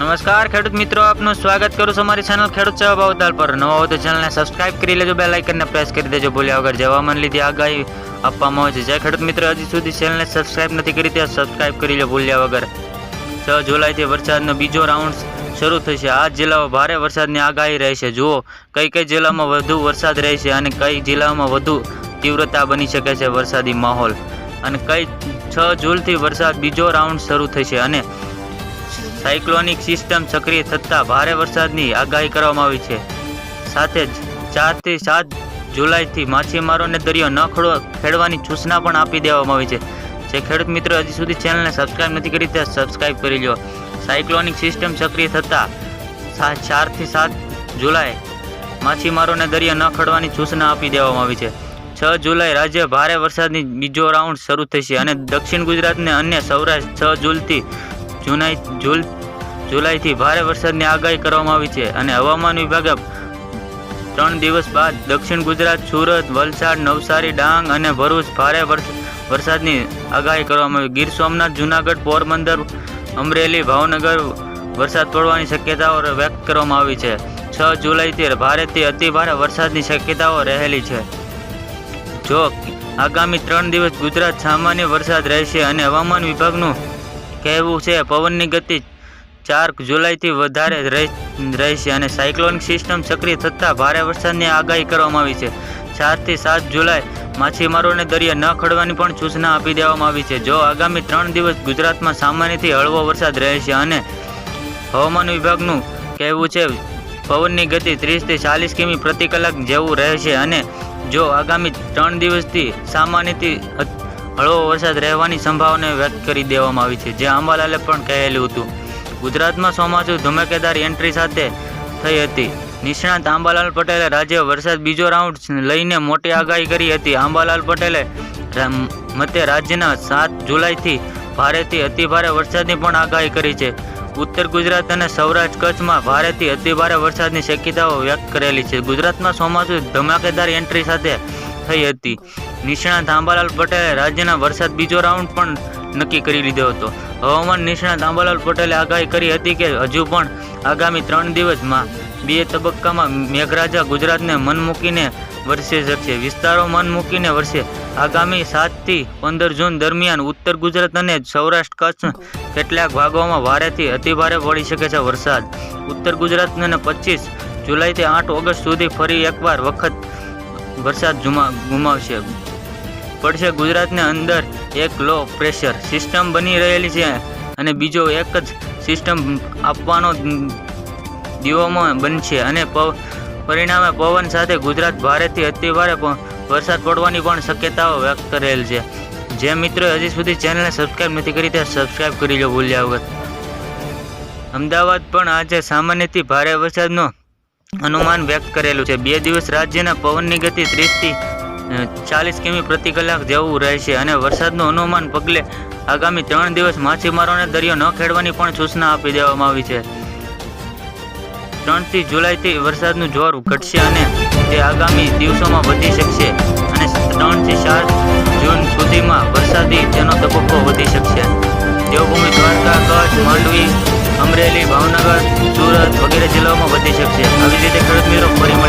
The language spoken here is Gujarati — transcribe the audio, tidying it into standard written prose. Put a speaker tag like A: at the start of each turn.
A: નમસ્કાર ખેડૂત મિત્રો, આપનું સ્વાગત કરું છું અમારી ચેનલ ખેડૂત સેવા ભાવતાલ પર. નવા હોય તો ચેનલને સબસ્ક્રાઇબ કરી લેજો, બેલ આઇકનને પ્રેસ કરી દેજો ભૂલ્યા વગર. હવામાન લીધી આગાહી આપવામાં આવે છે. જે ખેડૂત મિત્રો હજી સુધી ચેનલને સબસ્ક્રાઇબ નથી કરી તે સબસ્ક્રાઇબ કરી લો ભૂલ્યા વગર. 6 જુલાઈથી વરસાદનો બીજો રાઉન્ડ શરૂ થશે. આ જિલ્લાઓ ભારે વરસાદની આગાહી રહેશે. જુઓ કઈ જિલ્લામાં વધુ વરસાદ રહેશે અને કઈ જિલ્લામાં વધુ તીવ્રતા બની શકે છે વરસાદી માહોલ, અને કઈ 6 જૂનથી વરસાદ બીજો રાઉન્ડ શરૂ થશે અને સાયક્લોનિક સિસ્ટમ સક્રિય થતાં ભારે વરસાદની આગાહી કરવામાં આવી છે. સાથે જ 4 થી 7 જુલાઈથી માછીમારોને દરિયો ન ખેડવાની સૂચના પણ આપી દેવામાં આવી છે. જે ખેડૂત મિત્રો હજી સુધી ચેનલને સબસ્ક્રાઇબ નથી કરી તે સબસ્ક્રાઇબ કરી લો. સાયક્લોનિક સિસ્ટમ સક્રિય થતાં 4 થી 7 જુલાઈ માછીમારોને દરિયો ન ખેડવાની સૂચના આપી દેવામાં આવી છે. 6 જુલાઈ રાજ્ય ભારે વરસાદની બીજો રાઉન્ડ શરૂ થશે અને દક્ષિણ ગુજરાતને અન્ય સૌરાષ્ટ્ર 6 જુલાઈથી ભારે વરસાદની આગાહી કરવામાં આવી છે. અને હવામાન વિભાગે 3 દિવસ બાદ દક્ષિણ ગુજરાત, સુરત, વલસાડ, નવસારી, ડાંગ અને ભરૂચ ભારે વરસાદની આગાહી કરવામાં આવી. ગીર સોમનાથ, જૂનાગઢ, પોરબંદર, અમરેલી, ભાવનગર વરસાદ પડવાની શક્યતાઓ વ્યક્ત કરવામાં આવી છે. 6 જુલાઈથી ભારેથી અતિ ભારે વરસાદની શક્યતાઓ રહેલી છે. જો આગામી 3 દિવસ ગુજરાત સામાન્ય વરસાદ રહેશે અને હવામાન વિભાગનું કહેવું છે પવનની ગતિ 4 જુલાઈથી વધારે રહેશે અને સાયક્લોનિક સિસ્ટમ સક્રિય થતાં ભારે વરસાદની આગાહી કરવામાં આવી છે. 4 થી 7 જુલાઈ માછીમારોને દરિયા ન ખેડવાની પણ સૂચના આપી દેવામાં આવી છે. જો આગામી 3 દિવસ ગુજરાતમાં સામાન્યથી હળવો વરસાદ રહેશે અને હવામાન વિભાગનું કહેવું છે પવનની ગતિ 30 થી 40 કિમી પ્રતિ કલાક જેવું રહેશે અને જો આગામી 3 દિવસથી સામાન્યથી હળવો વરસાદ રહેવાની સંભાવના વ્યક્ત કરી દેવામાં આવી છે. જે અંબાલાલે પણ કહેલું હતું. ગુજરાતમાં ચોમાસું ધમાકેદાર એન્ટ્રી સાથે થઈ હતી. નિષ્ણાત આંબાલાલ પટેલે રાજ્ય વરસાદ બીજો રાઉન્ડ લઈને મોટી આગાહી કરી હતી. આંબાલાલ પટેલે મતે રાજ્યના 7 જુલાઈથી ભારેથી અતિભારે વરસાદની પણ આગાહી કરી છે. ઉત્તર ગુજરાત અને સૌરાષ્ટ્ર કચ્છમાં ભારેથી અતિભારે વરસાદની શક્યતાઓ વ્યક્ત કરેલી છે. ગુજરાતમાં ચોમાસું ધમાકેદાર એન્ટ્રી સાથે થઈ હતી. નિષ્ણાત આંબાલાલ પટેલે રાજ્યના વરસાદ બીજો રાઉન્ડ પણ નક્કી કરી લીધો હતો. હવામાન નિષ્ણાત આંબાલાલ પટેલે આગાહી કરી હતી કે હજુ પણ આગામી 3 દિવસમાં 2 તબક્કામાં મેઘરાજા ગુજરાતને મન મૂકીને વરસી શકશે. વિસ્તારો મન મૂકીને વરસે. આગામી 7 થી 15 જૂન દરમિયાન ઉત્તર ગુજરાત અને સૌરાષ્ટ્ર કચ્છ કેટલાક ભાગોમાં ભારેથી અતિભારે પડી શકે છે વરસાદ. ઉત્તર ગુજરાત અને 25 જુલાઈથી 8 ઓગસ્ટ સુધી ફરી એકવાર વખત વરસાદ ગુમાવશે પડશે. ગુજરાતને અંદર એક લો પ્રેશર સિસ્ટમ બની રહેલી છે અને બીજો એક જ સિસ્ટમ આપવાનો દિવોમાં બનશે અને પરિણામે પવન સાથે ગુજરાત ભારેથી અતિભારે વરસાદ પડવાની પણ શક્યતાઓ વ્યક્ત કરેલ છે. જે મિત્રો હજી સુધી ચેનલને સબસ્ક્રાઇબ નથી કરી તે સબસ્ક્રાઇબ કરી લો ભૂલ્યા વગર. અમદાવાદ પણ આજે સામાન્યથી ભારે વરસાદનું અનુમાન વ્યક્ત કરેલું છે. 2 દિવસ રાજ્યના પવનની ગતિ 30 થી 40 કિમી પ્રતિ કલાક જેવું રહેશે અને વરસાદનું અનુમાન પગલે આગામી 3 દિવસ માછીમારોને દરિયો ન ખેડવાની પણ સૂચના આપી દેવામાં આવી છે. 3 જુલાઈથી વરસાદનું જોર ઘટશે અને તે આગામી દિવસોમાં વધી શકશે અને 3 થી 4 જૂન સુધીમાં વરસાદી તેનો તબક્કો વધી શકશે. દેવભૂમિ, દ્વારકા, કચ્છ, માંડવી, અમરેલી, ભાવનગર, સુરત વગેરે જિલ્લાઓમાં વધી શકશે. આવી રીતે ખેડૂત મિત્રો ફરી મળી